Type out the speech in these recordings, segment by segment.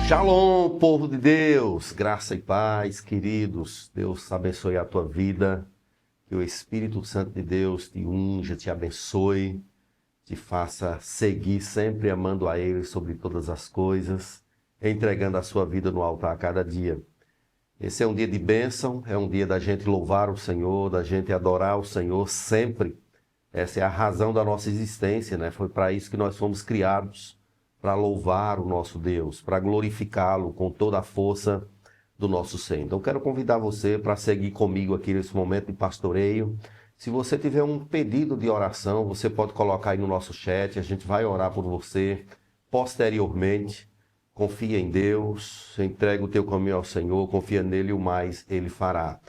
Shalom, povo de Deus, graça e paz, queridos. Deus abençoe a tua vida, que o Espírito Santo de Deus te unja, te abençoe, te faça seguir sempre amando a Ele sobre todas as coisas, entregando a sua vida no altar a cada dia. Esse é um dia de bênção, é um dia da gente louvar o Senhor, da gente adorar o Senhor sempre. Essa é a razão da nossa existência, né? Foi para isso que nós fomos criados, para louvar o nosso Deus, para glorificá-lo com toda a força do nosso ser. Então, quero convidar você para seguir comigo aqui nesse momento de pastoreio. Se você tiver um pedido de oração, você pode colocar aí no nosso chat, a gente vai orar por você posteriormente. Confia em Deus, entrega o teu caminho ao Senhor, confia nele e o mais Ele fará.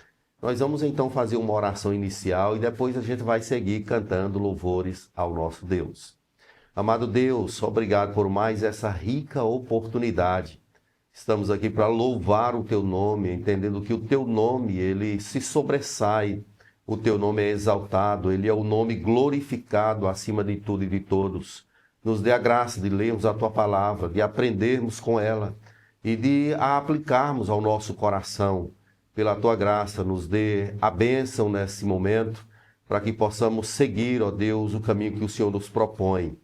Nós vamos então fazer uma oração inicial e depois a gente vai seguir cantando louvores ao nosso Deus. Amado Deus, obrigado por mais essa rica oportunidade. Estamos aqui para louvar o Teu nome, entendendo que o Teu nome, ele se sobressai, o Teu nome é exaltado, ele é o nome glorificado acima de tudo e de todos. Nos dê a graça de lermos a Tua palavra, de aprendermos com ela e de a aplicarmos ao nosso coração. Pela Tua graça, nos dê a bênção nesse momento, para que possamos seguir, ó Deus, o caminho que o Senhor nos propõe.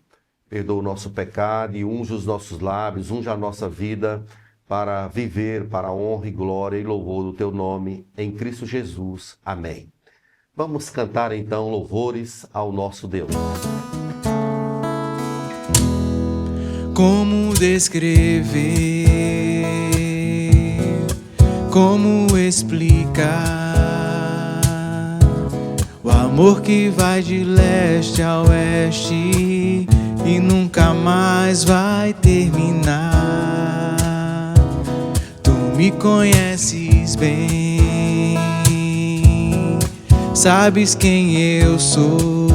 Perdoa o nosso pecado e unja os nossos lábios, unja a nossa vida para viver para a honra e glória e louvor do Teu nome, em Cristo Jesus. Amém. Vamos cantar então louvores ao nosso Deus. Como descrever, como explicar o amor que vai de leste a oeste e nunca mais vai terminar. Tu me conheces bem, sabes quem eu sou.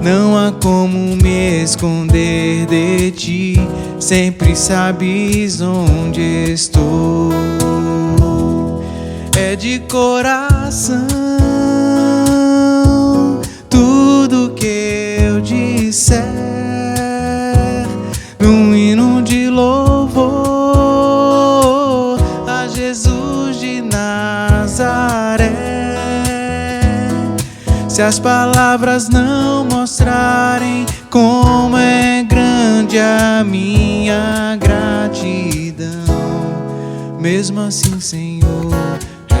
Não há como me esconder de ti, sempre sabes onde estou. É de coração tudo que eu disser, num hino de louvor a Jesus de Nazaré. Se as palavras não mostrarem como é grande a minha gratidão, mesmo assim, Senhor,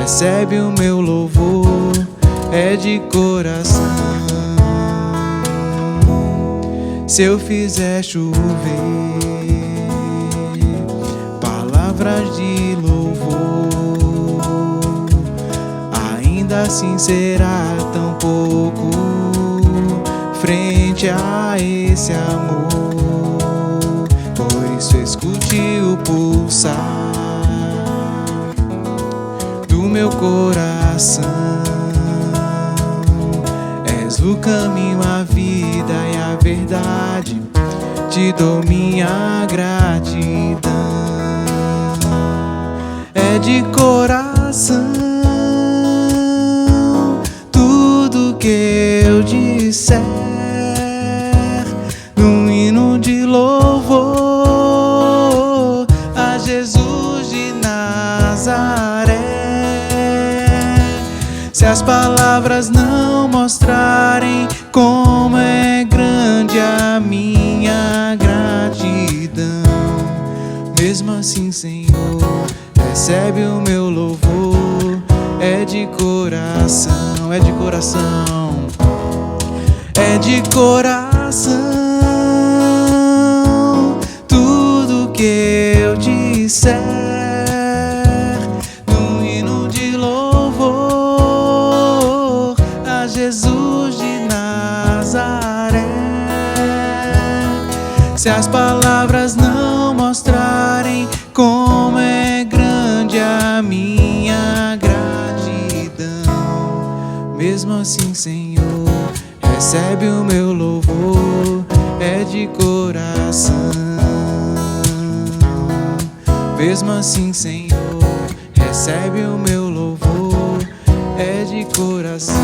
recebe o meu louvor, é de coração. Se eu fizer chover palavras de louvor, ainda assim será tão pouco frente a esse amor. Por isso escute o pulsar do meu coração. És o caminho, a vida e a verdade, te dou minha gratidão. É de coração tudo que eu disser, num hino de louvor a Jesus de Nazaré. Se as palavras não mostrarem como é grande a minha gratidão, mesmo assim, Senhor, recebe o meu louvor, é de coração, é de coração, é de coração. Tudo que eu disser, num hino de louvor a Jesus de Nazaré. Se as palavras não mostrarem como é grande a minha gratidão, mesmo assim, Senhor, recebe o meu louvor, é de coração. Mesmo assim, Senhor, recebe o meu louvor, é de coração.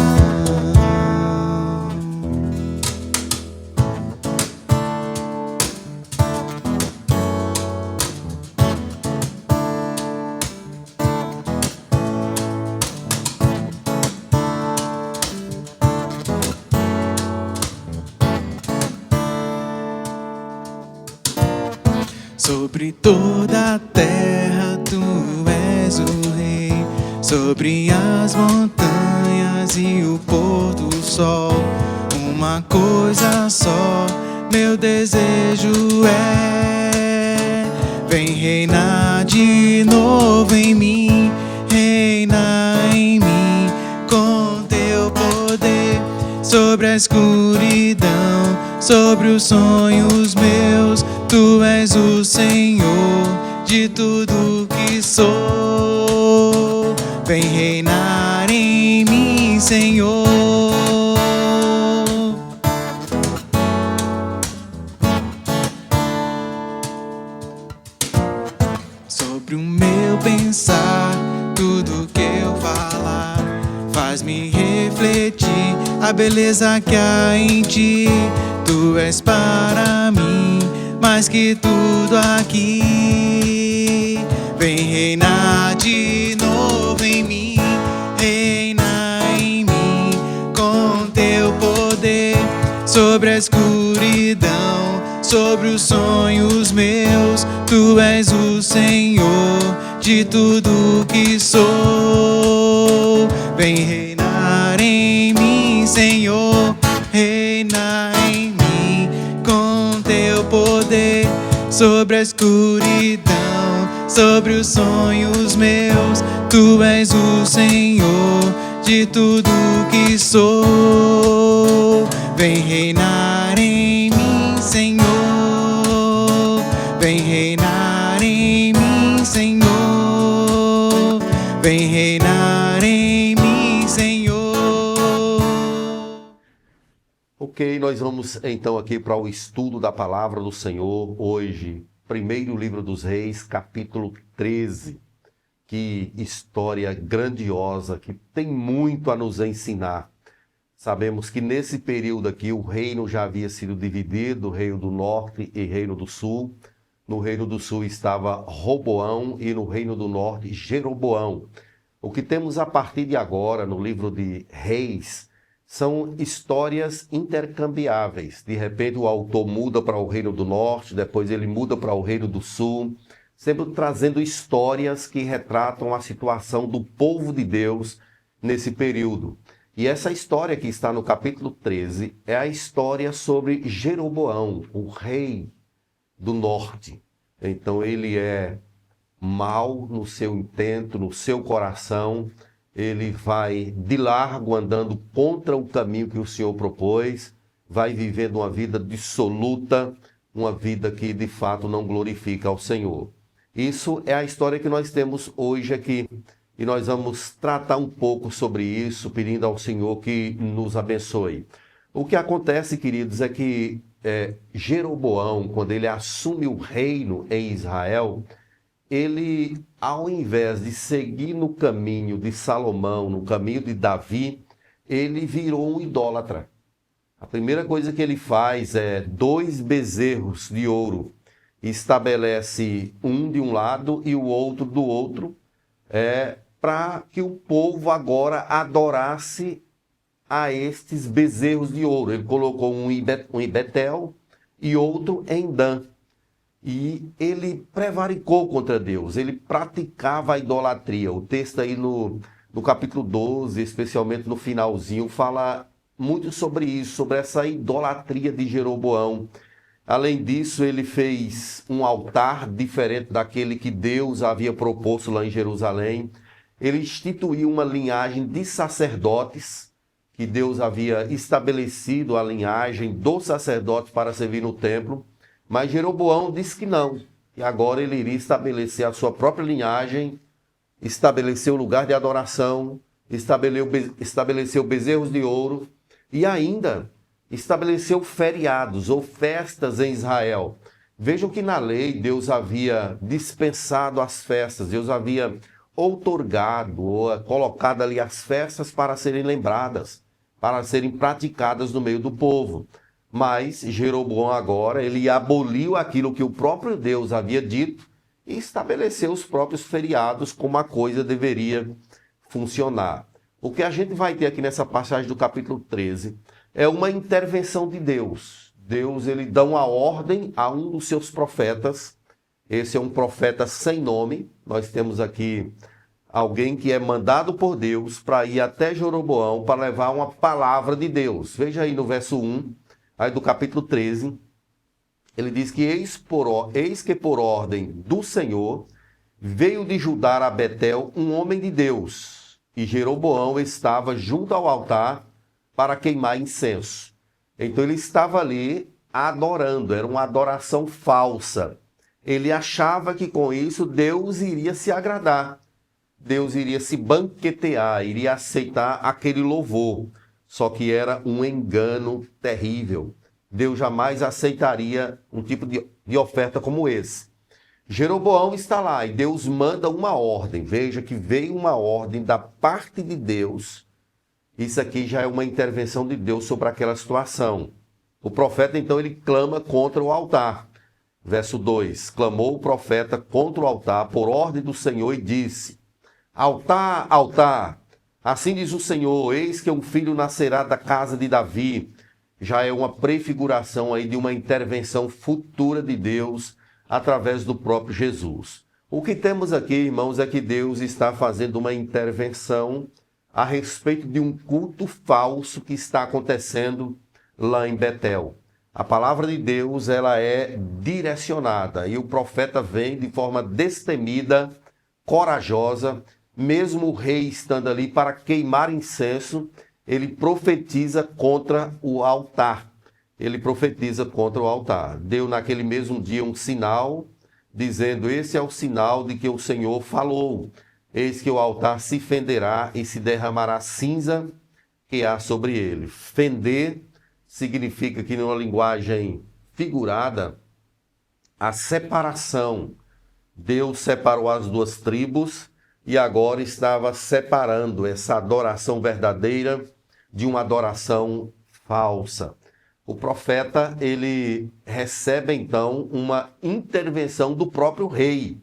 Sobre toda a terra tu és o rei, sobre as montanhas e o pôr do sol. Uma coisa só, meu desejo é: vem reinar de novo em mim, reina em mim com teu poder. Sobre a escuridão, sobre os sonhos meus, tu és o Senhor de tudo que sou. Vem reinar em mim, Senhor. Sobre o meu pensar, tudo que eu falar, faz-me refletir a beleza que há em ti. Tu és para mim mais que tudo aqui. Vem reinar de novo em mim, reina em mim com teu poder. Sobre a escuridão, sobre os sonhos meus, tu és o Senhor de tudo que sou. Vem reinar em mim, Senhor, reina em mim com teu poder. Sobre a escuridão, sobre os sonhos meus, tu és o Senhor de tudo que sou. Vem reinar em mim, Senhor. Vem reinar em mim, Senhor. Vem reinar em mim, Senhor. Ok, nós vamos então aqui para o estudo da palavra do Senhor. Hoje, primeiro livro dos Reis, capítulo 13. Que história grandiosa, que tem muito a nos ensinar. Sabemos que nesse período aqui o reino já havia sido dividido, reino do norte e reino do sul. No reino do sul estava Roboão e no reino do norte Jeroboão. O que temos a partir de agora no livro de Reis são histórias intercambiáveis. De repente o autor muda para o reino do norte, depois ele muda para o reino do sul, sempre trazendo histórias que retratam a situação do povo de Deus nesse período. E essa história que está no capítulo 13 é a história sobre Jeroboão, o rei do norte. Então ele é mau no seu intento, no seu coração. Ele vai de largo andando contra o caminho que o Senhor propôs, vai vivendo uma vida dissoluta, uma vida que de fato não glorifica ao Senhor. Isso é a história que nós temos hoje aqui. E nós vamos tratar um pouco sobre isso, pedindo ao Senhor que nos abençoe. O que acontece, queridos, é que Jeroboão, quando ele assume o reino em Israel, ele, ao invés de seguir no caminho de Salomão, no caminho de Davi, ele virou um idólatra. A primeira coisa que ele faz é 2 bezerros de ouro. Estabelece um de um lado e o outro do outro, para que o povo agora adorasse a estes bezerros de ouro. Ele colocou um em Betel e outro em Dan. E ele prevaricou contra Deus, ele praticava a idolatria. O texto aí no capítulo 12, especialmente no finalzinho, fala muito sobre isso, sobre essa idolatria de Jeroboão. Além disso, ele fez um altar diferente daquele que Deus havia proposto lá em Jerusalém. Ele instituiu uma linhagem de sacerdotes, que Deus havia estabelecido a linhagem dos sacerdotes para servir no templo. Mas Jeroboão disse que não. E agora ele iria estabelecer a sua própria linhagem, estabeleceu lugar de adoração, estabeleceu bezerros de ouro e ainda estabeleceu feriados ou festas em Israel. Vejam que na lei Deus havia dispensado as festas, Deus havia outorgado ou colocado ali as festas para serem lembradas, para serem praticadas no meio do povo. Mas Jeroboão agora, ele aboliu aquilo que o próprio Deus havia dito e estabeleceu os próprios feriados como a coisa deveria funcionar. O que a gente vai ter aqui nessa passagem do capítulo 13 é uma intervenção de Deus. Deus, ele dá uma ordem a um dos seus profetas Esse é um profeta sem nome. Nós temos aqui alguém que é mandado por Deus para ir até Jeroboão para levar uma palavra de Deus. Veja aí no verso 1, aí do capítulo 13, ele diz que eis que por ordem do Senhor veio de Judá a Betel um homem de Deus, e Jeroboão estava junto ao altar para queimar incenso. Então ele estava ali adorando, era uma adoração falsa. Ele achava que com isso Deus iria se agradar, Deus iria se banquetear, iria aceitar aquele louvor. Só que era um engano terrível. Deus jamais aceitaria um tipo de oferta como esse. Jeroboão está lá e Deus manda uma ordem. Veja que veio uma ordem da parte de Deus. Isso aqui já é uma intervenção de Deus sobre aquela situação. O profeta, então, ele clama contra o altar. Verso 2. Clamou o profeta contra o altar por ordem do Senhor e disse: Altar, altar, assim diz o Senhor, eis que um filho nascerá da casa de Davi. Já é uma prefiguração aí de uma intervenção futura de Deus através do próprio Jesus. O que temos aqui, irmãos, é que Deus está fazendo uma intervenção a respeito de um culto falso que está acontecendo lá em Betel. A palavra de Deus, ela é direcionada e o profeta vem de forma destemida, corajosa, mesmo o rei estando ali para queimar incenso, ele profetiza contra o altar. Ele profetiza contra o altar. Deu naquele mesmo dia um sinal, dizendo: esse é o sinal de que o Senhor falou. Eis que o altar se fenderá e se derramará cinza que há sobre ele. Fender significa que, numa linguagem figurada, a separação. Deus separou as duas tribos e agora estava separando essa adoração verdadeira de uma adoração falsa. O profeta, ele recebe então uma intervenção do próprio rei.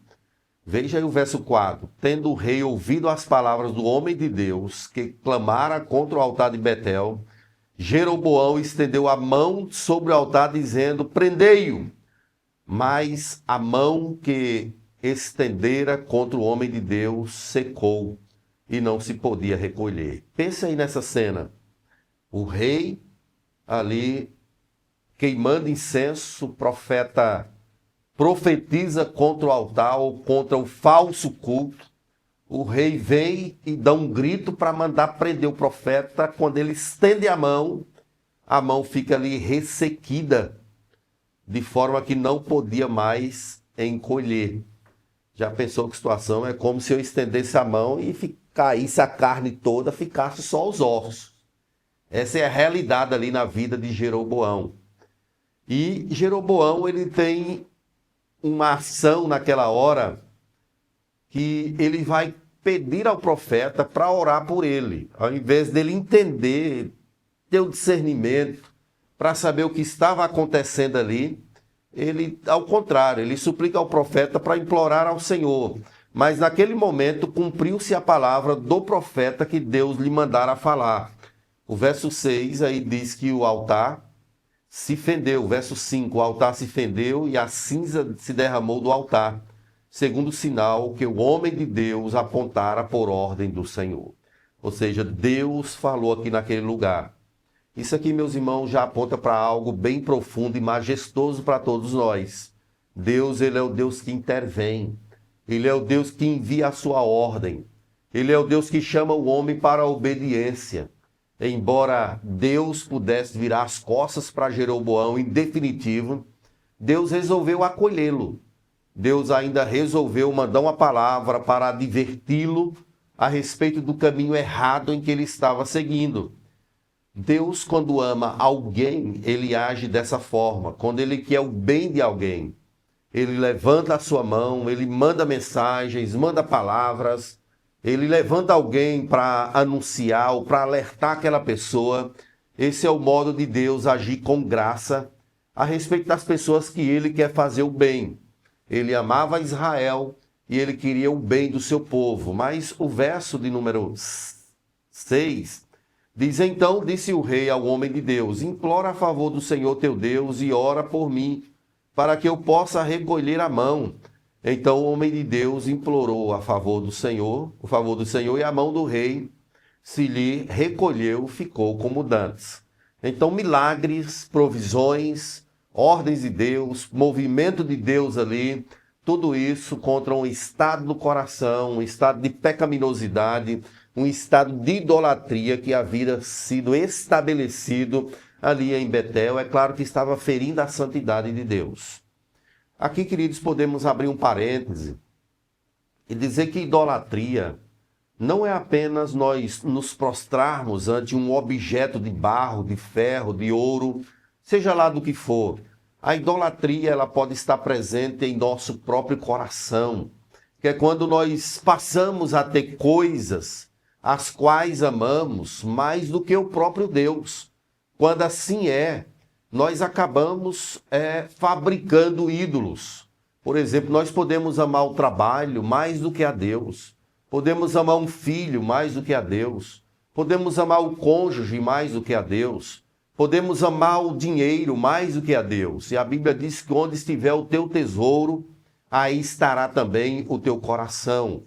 Veja aí o verso 4. Tendo o rei ouvido as palavras do homem de Deus, que clamara contra o altar de Betel, Jeroboão estendeu a mão sobre o altar, dizendo: prendei-o. Mas a mão que estendera contra o homem de Deus secou e não se podia recolher. Pense aí nessa cena. O rei ali queimando incenso, o profeta profetiza contra o altar ou contra o falso culto. O rei vem e dá um grito para mandar prender o profeta. Quando ele estende a mão fica ali ressequida, de forma que não podia mais encolher. Já pensou que situação? É como se eu estendesse a mão e caísse a carne toda, ficasse só os ossos. Essa é a realidade ali na vida de Jeroboão. E Jeroboão, ele tem uma ação naquela hora que ele vai pedir ao profeta para orar por ele. Ao invés dele entender, ter o discernimento para saber o que estava acontecendo ali, ele, ao contrário, ele suplica ao profeta para implorar ao Senhor. Mas naquele momento cumpriu-se a palavra do profeta que Deus lhe mandara falar. O verso 6 aí diz que o altar se fendeu. O verso 5, o altar se fendeu e a cinza se derramou do altar, segundo o sinal que o homem de Deus apontara por ordem do Senhor. Ou seja, Deus falou aqui naquele lugar. Isso aqui, meus irmãos, já aponta para algo bem profundo e majestoso para todos nós. Deus, ele é o Deus que intervém. Ele é o Deus que envia a sua ordem. Ele é o Deus que chama o homem para a obediência. Embora Deus pudesse virar as costas para Jeroboão em definitivo, Deus resolveu acolhê-lo. Deus ainda resolveu mandar uma palavra para adverti-lo a respeito do caminho errado em que ele estava seguindo. Deus, quando ama alguém, ele age dessa forma. Quando ele quer o bem de alguém, ele levanta a sua mão, ele manda mensagens, manda palavras, ele levanta alguém para anunciar ou para alertar aquela pessoa. Esse é o modo de Deus agir com graça a respeito das pessoas que ele quer fazer o bem. Ele amava Israel e ele queria o bem do seu povo. Mas o verso de número 6 diz: então disse o rei ao homem de Deus: implora a favor do Senhor teu Deus e ora por mim, para que eu possa recolher a mão, Então o homem de Deus implorou a favor do Senhor, e a mão do rei se lhe recolheu, ficou como dantes. Então milagres, provisões, ordens de Deus, movimento de Deus ali, tudo isso contra um estado do coração, um estado de pecaminosidade, um estado de idolatria que havia sido estabelecido ali em Betel. É claro que estava ferindo a santidade de Deus. Aqui, queridos, podemos abrir um parêntese e dizer que idolatria não é apenas nós nos prostrarmos ante um objeto de barro, de ferro, de ouro, seja lá do que for. A idolatria, ela pode estar presente em nosso próprio coração, que é quando nós passamos a ter coisas as quais amamos mais do que o próprio Deus. Quando assim nós acabamos fabricando ídolos. Por exemplo, nós podemos amar o trabalho mais do que a Deus. Podemos amar um filho mais do que a Deus. Podemos amar o cônjuge mais do que a Deus. Podemos amar o dinheiro mais do que a Deus. E a Bíblia diz que onde estiver o teu tesouro, aí estará também o teu coração.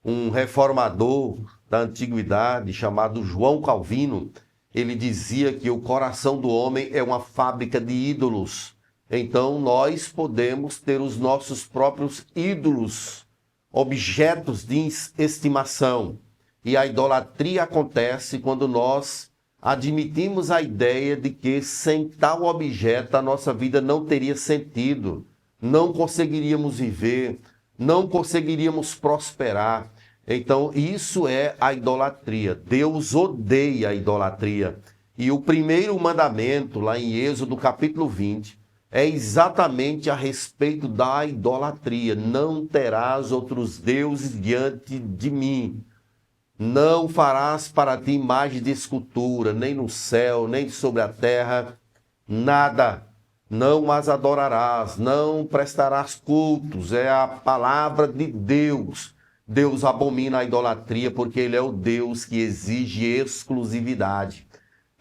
Um reformador da antiguidade chamado João Calvino, ele dizia que o coração do homem é uma fábrica de ídolos. Então nós podemos ter os nossos próprios ídolos, objetos de estimação. E a idolatria acontece quando nós admitimos a ideia de que sem tal objeto a nossa vida não teria sentido, não conseguiríamos viver, não conseguiríamos prosperar. Então isso é a idolatria. Deus odeia a idolatria. E o primeiro mandamento, lá em Êxodo capítulo 20, é exatamente a respeito da idolatria. Não terás outros deuses diante de mim. Não farás para ti imagem de escultura, nem no céu, nem sobre a terra, nada. Não as adorarás, não prestarás cultos. É a palavra de Deus. Deus abomina a idolatria porque Ele é o Deus que exige exclusividade.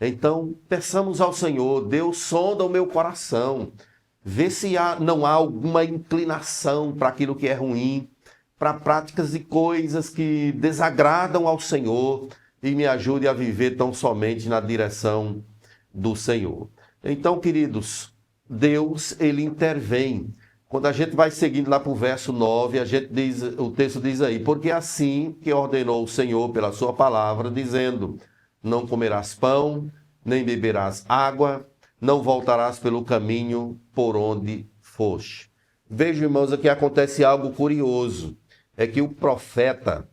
Então, peçamos ao Senhor, Deus, sonda o meu coração. Vê se não há alguma inclinação para aquilo que é ruim, para práticas e coisas que desagradam ao Senhor e me ajude a viver tão somente na direção do Senhor. Então, queridos, Deus, Ele intervém. Quando a gente vai seguindo lá para o verso 9, o texto diz aí, porque assim que ordenou o Senhor pela sua palavra, dizendo, não comerás pão, nem beberás água, não voltarás pelo caminho por onde foste. Vejam, irmãos, aqui acontece algo curioso. É que o profeta,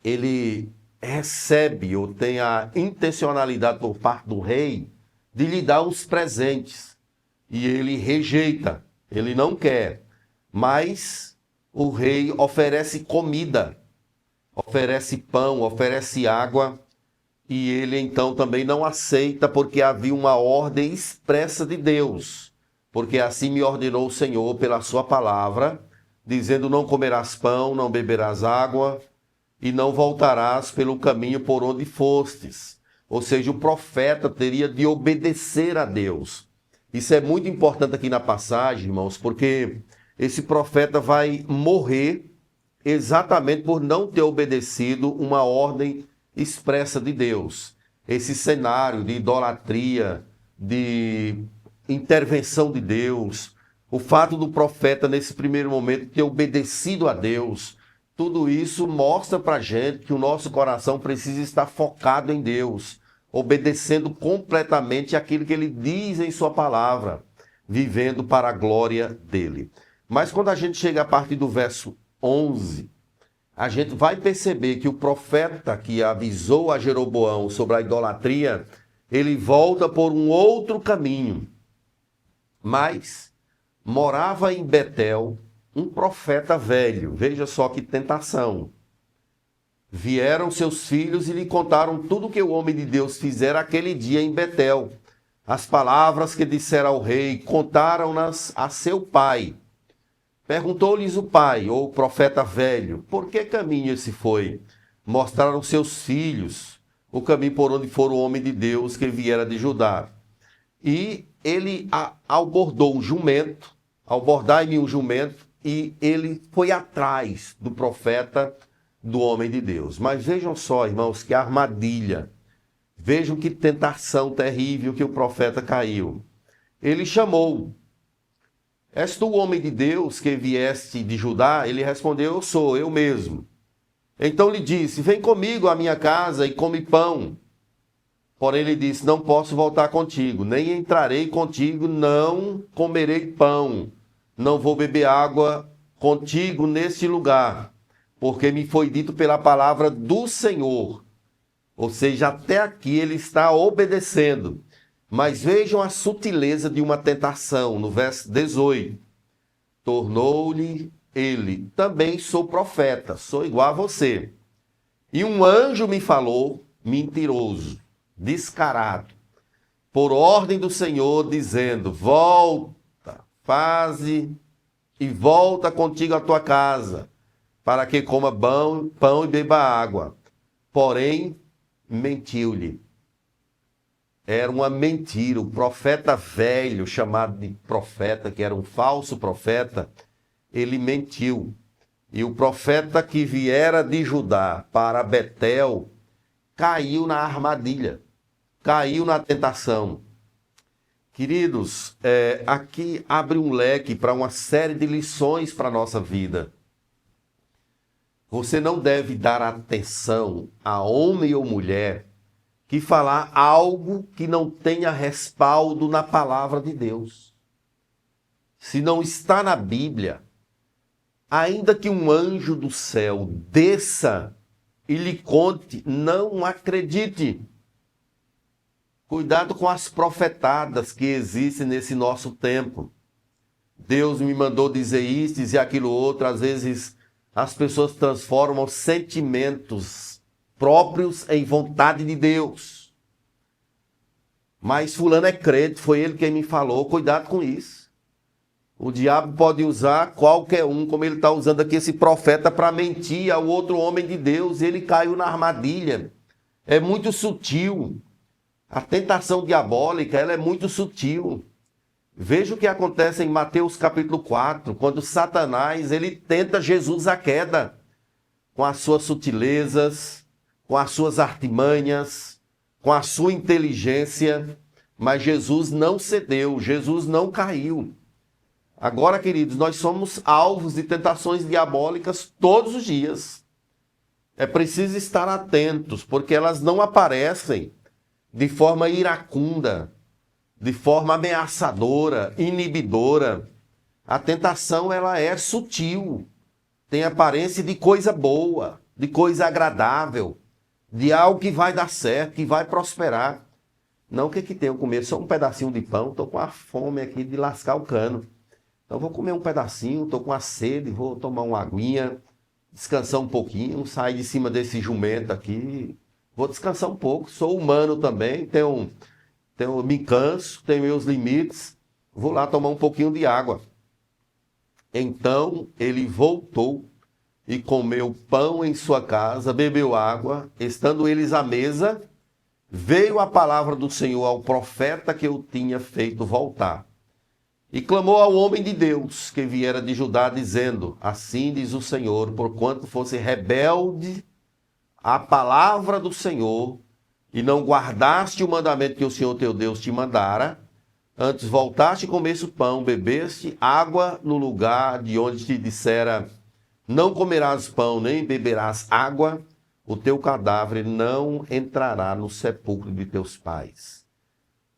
ele recebe ou tem a intencionalidade por parte do rei de lhe dar uns presentes. E ele rejeita, ele não quer. Mas o rei oferece comida, oferece pão, oferece água. E ele então também não aceita porque havia uma ordem expressa de Deus. Porque assim me ordenou o Senhor pela sua palavra, dizendo, não comerás pão, não beberás água, e não voltarás pelo caminho por onde fostes. Ou seja, o profeta teria de obedecer a Deus. Isso é muito importante aqui na passagem, irmãos, porque esse profeta vai morrer exatamente por não ter obedecido uma ordem expressa de Deus. Esse cenário de idolatria, de intervenção de Deus, o fato do profeta, nesse primeiro momento, ter obedecido a Deus, tudo isso mostra para a gente que o nosso coração precisa estar focado em Deus, obedecendo completamente aquilo que Ele diz em sua palavra, vivendo para a glória dEle. Mas quando a gente chega a partir do verso 11, a gente vai perceber que o profeta que avisou a Jeroboão sobre a idolatria, ele volta por um outro caminho. Mas morava em Betel um profeta velho. Veja só que tentação. Vieram seus filhos e lhe contaram tudo o que o homem de Deus fizera aquele dia em Betel. As palavras que dissera ao rei, contaram-nas a seu pai. Perguntou-lhes o pai, ou o profeta velho, por que caminho esse foi? Mostraram seus filhos o caminho por onde for o homem de Deus que viera de Judá. E ele albordou um jumento, albordai-me um jumento, e ele foi atrás do profeta, do homem de Deus. Mas vejam só, irmãos, que armadilha. Vejam que tentação terrível que o profeta caiu. Ele chamou: és tu o homem de Deus que vieste de Judá? Ele respondeu: eu sou, eu mesmo. Então lhe disse: vem comigo à minha casa e come pão. Porém ele disse: não posso voltar contigo, nem entrarei contigo, não comerei pão, não vou beber água contigo neste lugar, porque me foi dito pela palavra do Senhor. Ou seja, até aqui ele está obedecendo. Mas vejam a sutileza de uma tentação, no verso 18. Tornou-lhe ele: também sou profeta, sou igual a você. E um anjo me falou, mentiroso, descarado, por ordem do Senhor, dizendo: volta, faze e volta contigo à tua casa, para que coma pão e beba água. Porém, mentiu-lhe. Era uma mentira. O profeta velho, chamado de profeta, que era um falso profeta, ele mentiu. E o profeta que viera de Judá para Betel caiu na armadilha, caiu na tentação. Queridos, aqui abre um leque para uma série de lições para a nossa vida. Você não deve dar atenção a homem ou mulher que falar algo que não tenha respaldo na palavra de Deus. Se não está na Bíblia, ainda que um anjo do céu desça e lhe conte, não acredite. Cuidado com as profetadas que existem nesse nosso tempo. Deus me mandou dizer isso, dizer aquilo outro. Às vezes as pessoas transformam sentimentos próprios em vontade de Deus. Mas fulano é crente, foi ele quem me falou. Cuidado com isso. O diabo pode usar qualquer um, como ele está usando aqui esse profeta, para mentir ao outro homem de Deus. Ele caiu na armadilha. É muito sutil. A tentação diabólica, ela é muito sutil. Veja o que acontece em Mateus capítulo 4, quando Satanás, ele tenta Jesus à queda, com as suas sutilezas, com as suas artimanhas, com a sua inteligência, mas Jesus não cedeu, Jesus não caiu. Agora, queridos, nós somos alvos de tentações diabólicas todos os dias. É preciso estar atentos, porque elas não aparecem de forma iracunda, de forma ameaçadora, inibidora. A tentação, ela é sutil, tem aparência de coisa boa, de coisa agradável, de algo que vai dar certo, que vai prosperar. Não, o que tenho que comer? Só um pedacinho de pão, estou com a fome aqui de lascar o cano. Então vou comer um pedacinho, estou com a sede, vou tomar uma aguinha, descansar um pouquinho, sair de cima desse jumento aqui, vou descansar um pouco, sou humano também, me canso, tenho meus limites, vou lá tomar um pouquinho de água. Então ele voltou e comeu pão em sua casa, bebeu água. Estando eles à mesa, veio a palavra do Senhor ao profeta que eu tinha feito voltar. E clamou ao homem de Deus que viera de Judá, dizendo: assim diz o Senhor, porquanto fosse rebelde à palavra do Senhor, e não guardaste o mandamento que o Senhor teu Deus te mandara, antes voltaste e comeste o pão, bebeste água no lugar de onde te dissera: não comerás pão, nem beberás água, o teu cadáver não entrará no sepulcro de teus pais.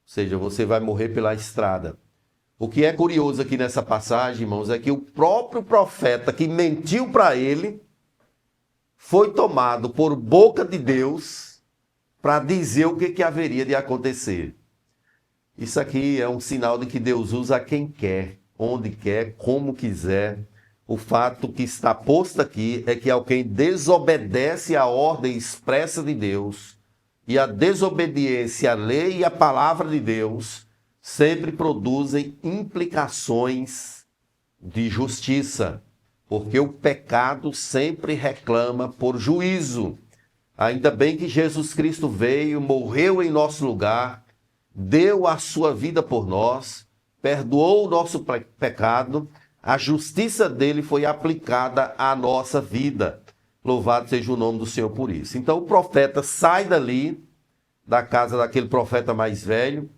Ou seja, você vai morrer pela estrada. O que é curioso aqui nessa passagem, irmãos, é que o próprio profeta que mentiu para ele foi tomado por boca de Deus para dizer o que haveria de acontecer. Isso aqui é um sinal de que Deus usa quem quer, onde quer, como quiser. O fato que está posto aqui é que alguém desobedece à ordem expressa de Deus, e a desobediência à lei e à palavra de Deus sempre produzem implicações de justiça, porque o pecado sempre reclama por juízo. Ainda bem que Jesus Cristo veio, morreu em nosso lugar, deu a sua vida por nós, perdoou o nosso pecado, A justiça dele foi aplicada à nossa vida. Louvado seja o nome do Senhor por isso. Então o profeta sai dali, da casa daquele profeta mais velho,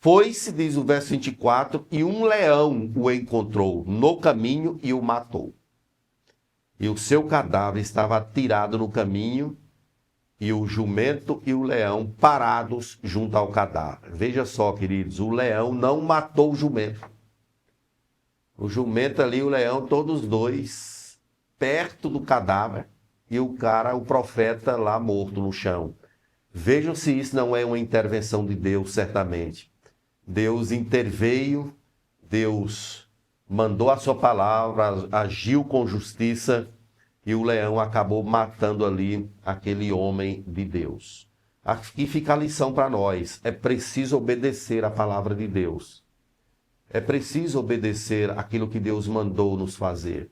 foi-se, diz o verso 24, e um leão o encontrou no caminho e o matou. E o seu cadáver estava atirado no caminho, e o jumento e o leão parados junto ao cadáver. Veja só, queridos, o leão não matou o jumento. O jumento ali, o leão, todos dois, perto do cadáver, e o profeta lá morto no chão. Vejam se isso não é uma intervenção de Deus, certamente. Deus interveio, Deus mandou a sua palavra, agiu com justiça, e o leão acabou matando ali aquele homem de Deus. Aqui fica a lição para nós. É preciso obedecer a palavra de Deus. É preciso obedecer aquilo que Deus mandou nos fazer.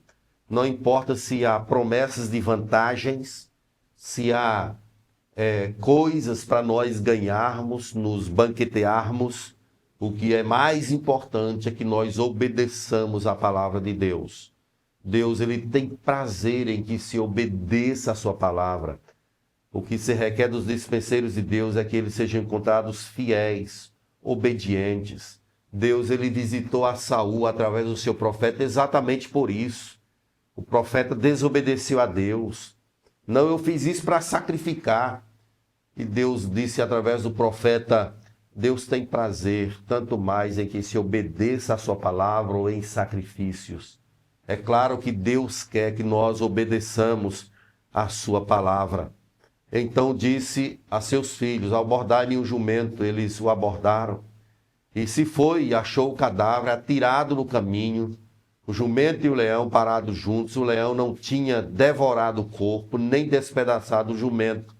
Não importa se há promessas de vantagens, se há coisas para nós ganharmos, nos banquetearmos. O que é mais importante é que nós obedeçamos a palavra de Deus. Deus, ele tem prazer em que se obedeça a sua palavra. O que se requer dos dispenseiros de Deus é que eles sejam encontrados fiéis, obedientes. Deus, ele visitou a Saul através do seu profeta exatamente por isso. O profeta desobedeceu a Deus. Não, eu fiz isso para sacrificar. E Deus disse através do profeta, Deus tem prazer, tanto mais em que se obedeça a sua palavra ou em sacrifícios. É claro que Deus quer que nós obedeçamos a sua palavra. Então disse a seus filhos, abordarem o jumento, eles o abordaram. E se foi e achou o cadáver atirado no caminho, o jumento e o leão parados juntos. O leão não tinha devorado o corpo, nem despedaçado o jumento.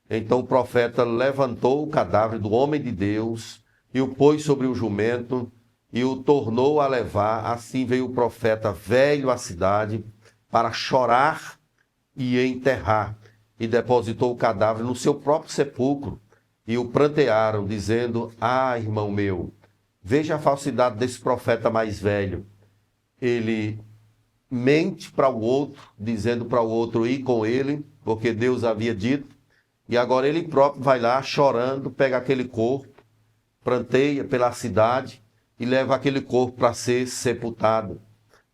Então o profeta levantou o cadáver do homem de Deus e o pôs sobre o jumento e o tornou a levar. Assim veio o profeta velho à cidade para chorar e enterrar. E depositou o cadáver no seu próprio sepulcro. E o prantearam, dizendo, irmão meu, veja a falsidade desse profeta mais velho. Ele mente para o outro, dizendo para o outro ir com ele, porque Deus havia dito. E agora ele próprio vai lá chorando, pega aquele corpo, pranteia pela cidade e leva aquele corpo para ser sepultado.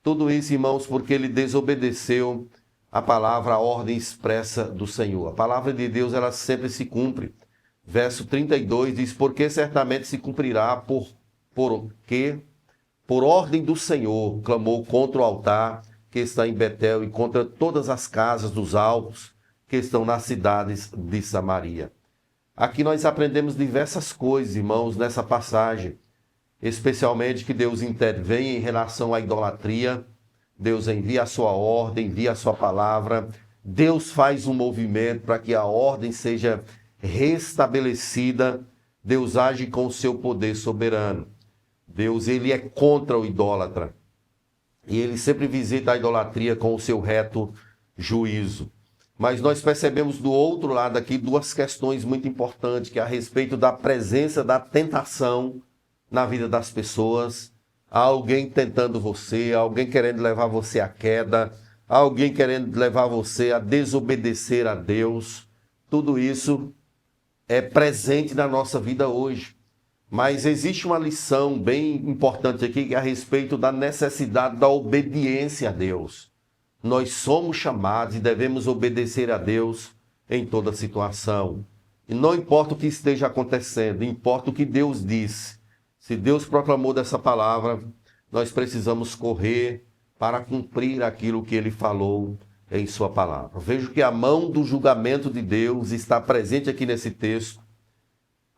Tudo isso, irmãos, porque ele desobedeceu a palavra, a ordem expressa do Senhor. A palavra de Deus, ela sempre se cumpre. Verso 32 diz, porque certamente se cumprirá porque por ordem do Senhor clamou contra o altar que está em Betel e contra todas as casas dos altos que estão nas cidades de Samaria. Aqui nós aprendemos diversas coisas, irmãos, nessa passagem. Especialmente que Deus intervém em relação à idolatria. Deus envia a sua ordem, envia a sua palavra. Deus faz um movimento para que a ordem seja restabelecida. Deus age com o seu poder soberano. Deus, ele é contra o idólatra. E ele sempre visita a idolatria com o seu reto juízo. Mas nós percebemos do outro lado aqui duas questões muito importantes, que é a respeito da presença da tentação na vida das pessoas. Há alguém tentando você, alguém querendo levar você à queda, alguém querendo levar você a desobedecer a Deus. Tudo isso é presente na nossa vida hoje. Mas existe uma lição bem importante aqui, que é a respeito da necessidade da obediência a Deus. Nós somos chamados e devemos obedecer a Deus em toda situação. E não importa o que esteja acontecendo, importa o que Deus disse. Se Deus proclamou dessa palavra, nós precisamos correr para cumprir aquilo que Ele falou em sua palavra. Vejo que a mão do julgamento de Deus está presente aqui nesse texto.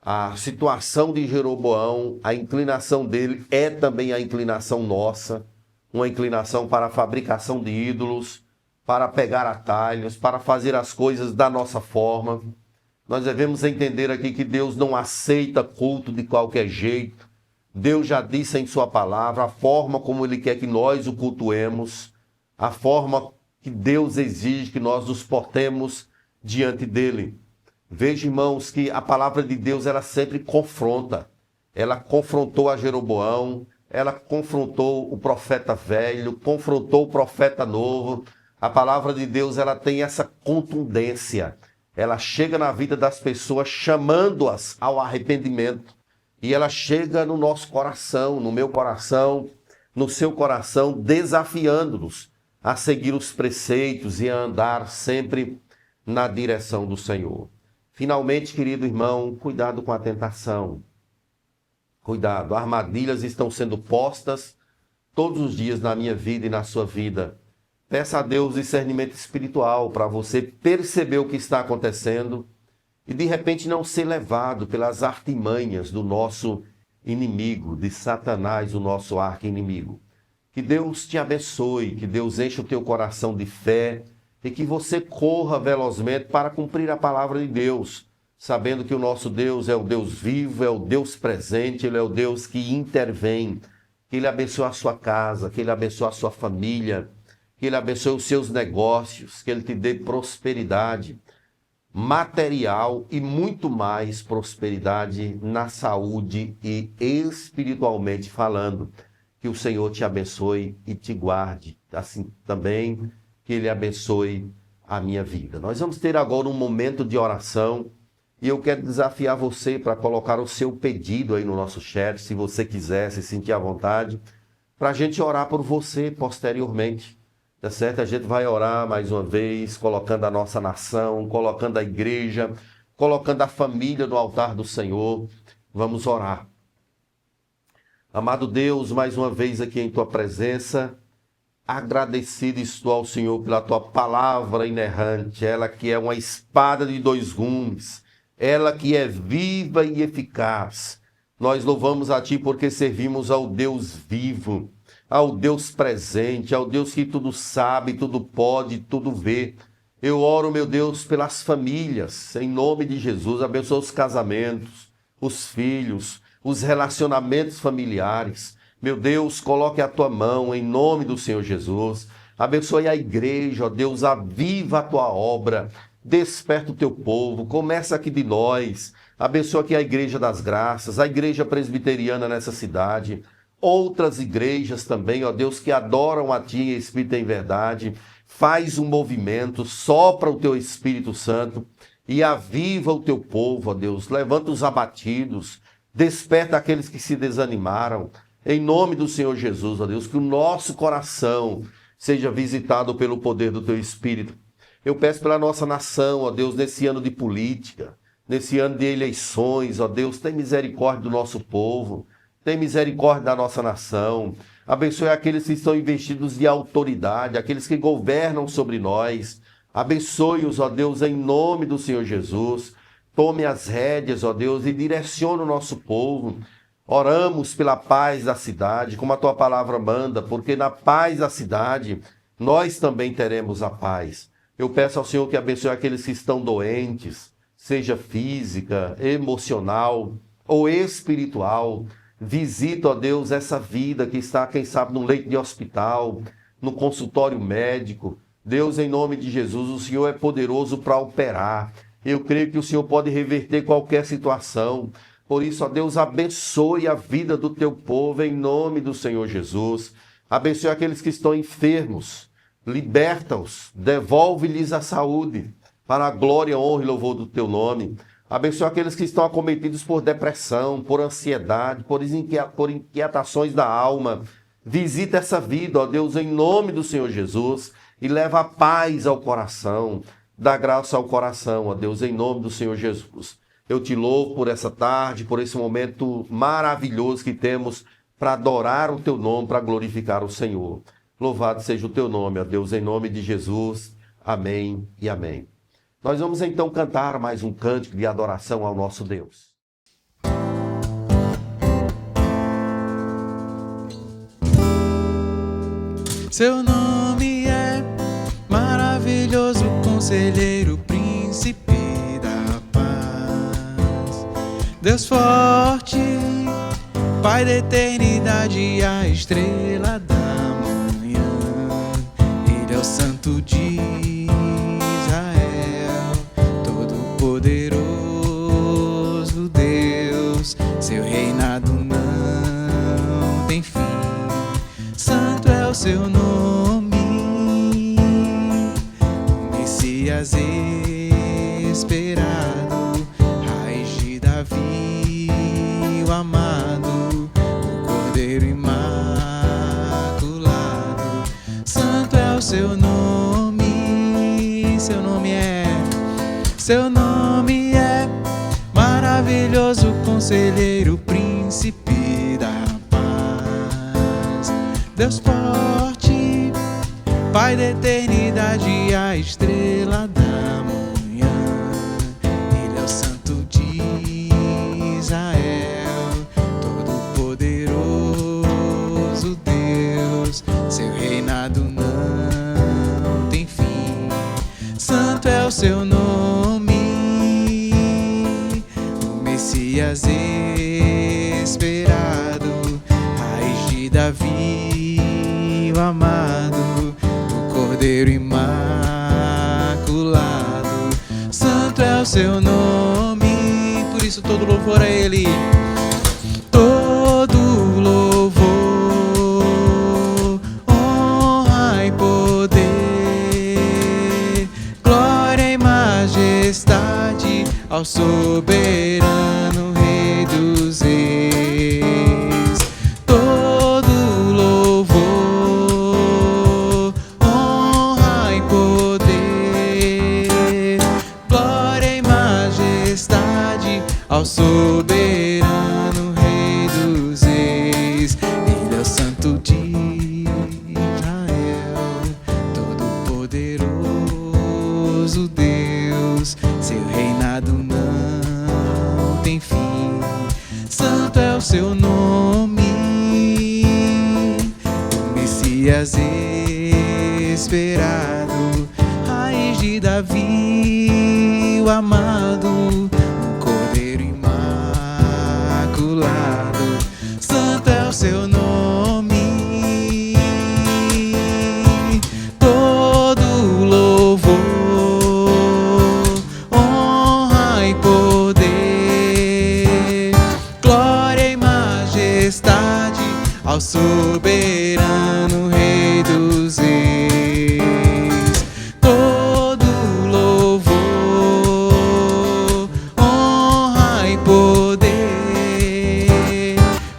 A situação de Jeroboão, a inclinação dele é também a inclinação nossa. Uma inclinação para a fabricação de ídolos, para pegar atalhos, para fazer as coisas da nossa forma. Nós devemos entender aqui que Deus não aceita culto de qualquer jeito. Deus já disse em sua palavra a forma como Ele quer que nós o cultuemos, a forma que Deus exige que nós nos portemos diante dEle. Veja, irmãos, que a palavra de Deus, ela sempre confronta. Ela confrontou a Jeroboão, ela confrontou o profeta velho, confrontou o profeta novo. A palavra de Deus, ela tem essa contundência. Ela chega na vida das pessoas chamando-as ao arrependimento. E ela chega no nosso coração, no meu coração, no seu coração, desafiando-nos a seguir os preceitos e a andar sempre na direção do Senhor. Finalmente, querido irmão, cuidado com a tentação. Cuidado, armadilhas estão sendo postas todos os dias na minha vida e na sua vida. Peça a Deus discernimento espiritual para você perceber o que está acontecendo e de repente não ser levado pelas artimanhas do nosso inimigo, de Satanás, o nosso arqui-inimigo. Que Deus te abençoe, que Deus enche o teu coração de fé e que você corra velozmente para cumprir a palavra de Deus, sabendo que o nosso Deus é o Deus vivo, é o Deus presente, Ele é o Deus que intervém. Que Ele abençoe a sua casa, que Ele abençoe a sua família, que Ele abençoe os seus negócios, que Ele te dê prosperidade material e muito mais prosperidade na saúde e espiritualmente falando. Que o Senhor te abençoe e te guarde. Assim também que Ele abençoe a minha vida. Nós vamos ter agora um momento de oração e eu quero desafiar você para colocar o seu pedido aí no nosso chat, se você quiser, se sentir à vontade, para a gente orar por você posteriormente. Tá certo? A gente vai orar mais uma vez, colocando a nossa nação, colocando a igreja, colocando a família no altar do Senhor. Vamos orar. Amado Deus, mais uma vez aqui em Tua presença, agradecido estou ao Senhor pela Tua palavra inerrante, ela que é uma espada de dois gumes, ela que é viva e eficaz. Nós louvamos a Ti porque servimos ao Deus vivo, ao Deus presente, ao Deus que tudo sabe, tudo pode, tudo vê. Eu oro, meu Deus, pelas famílias, em nome de Jesus. Abençoa os casamentos, os filhos, os relacionamentos familiares. Meu Deus, coloque a Tua mão em nome do Senhor Jesus. Abençoe a igreja, ó Deus, aviva a Tua obra. Desperta o Teu povo, começa aqui de nós. Abençoa aqui a Igreja das Graças, a Igreja Presbiteriana nessa cidade. Outras igrejas também, ó Deus, que adoram a Ti em espírito e em verdade. Faz um movimento, sopra o Teu Espírito Santo e aviva o Teu povo, ó Deus. Levanta os abatidos, desperta aqueles que se desanimaram. Em nome do Senhor Jesus, ó Deus, que o nosso coração seja visitado pelo poder do Teu Espírito. Eu peço pela nossa nação, ó Deus, nesse ano de política, nesse ano de eleições, ó Deus, tem misericórdia do nosso povo. Tem misericórdia da nossa nação. Abençoe aqueles que estão investidos de autoridade, aqueles que governam sobre nós. Abençoe-os, ó Deus, em nome do Senhor Jesus. Tome as rédeas, ó Deus, e direcione o nosso povo. Oramos pela paz da cidade, como a Tua palavra manda, porque na paz da cidade nós também teremos a paz. Eu peço ao Senhor que abençoe aqueles que estão doentes, seja física, emocional ou espiritual. Visita, ó Deus, essa vida que está, quem sabe, no leito de hospital, no consultório médico. Deus, em nome de Jesus, o Senhor é poderoso para operar. Eu creio que o Senhor pode reverter qualquer situação. Por isso, ó Deus, abençoe a vida do Teu povo, em nome do Senhor Jesus. Abençoe aqueles que estão enfermos. Liberta-os, devolve-lhes a saúde, para a glória, honra e louvor do Teu nome. Abençoe aqueles que estão acometidos por depressão, por ansiedade, por inquietações da alma. Visita essa vida, ó Deus, em nome do Senhor Jesus, e leva a paz ao coração, dá graça ao coração, ó Deus, em nome do Senhor Jesus. Eu te louvo por essa tarde, por esse momento maravilhoso que temos para adorar o Teu nome, para glorificar o Senhor. Louvado seja o Teu nome, ó Deus, em nome de Jesus. Amém e amém. Nós vamos então cantar mais um cântico de adoração ao nosso Deus. Seu nome é maravilhoso, conselheiro, príncipe da paz. Deus forte, Pai da eternidade, a estrela da manhã. Ele é o santo de poderoso Deus, seu reinado não tem fim. seu nome, o Messias esperado, raiz de Davi, o amado, o Cordeiro imaculado. Santo é o seu nome, seu nome é maravilhoso, conselheiro, príncipe da paz. Deus forte, Pai da eternidade, a estrela da manhã. Ele é o Santo de Israel, todo-poderoso Deus. Seu reinado não tem fim. Santo é o seu nome, o Messias esperado, raiz de Davi, o amado, o Cordeiro imaculado. Santo é o seu nome, por isso todo louvor a Ele. Todo louvor, honra e poder, glória e majestade ao soberano Rei dos Reis. Todo louvor, honra e poder, glória e majestade ao soberano Rei dos Reis. Ele é o Santo de Israel, todo-poderoso Deus. Seu reinado não tem fim. Santo é o seu nome, o Messias esperado, raiz de Davi, o amado, o Cordeiro imaculado. Santo é o seu nome, todo louvor, honra e poder, glória e majestade ao soberano Rei dos Reis. Todo louvor, honra e poder,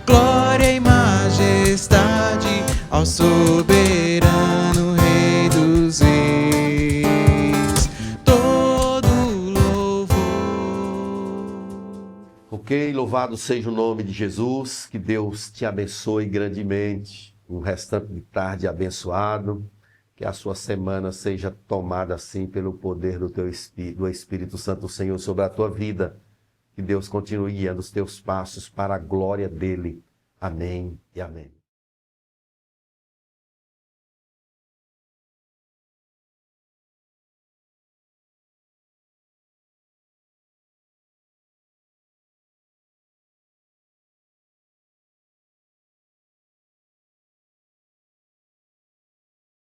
glória e majestade ao soberano Rei dos Reis. Todo louvor. Ok, louvado seja o nome de Jesus, que Deus te abençoe grandemente, um restante de tarde abençoado, que a sua semana seja tomada assim pelo poder do teu Espírito, do Espírito Santo do Senhor sobre a tua vida, que Deus continue guiando os teus passos para a glória dele. Amém e amém.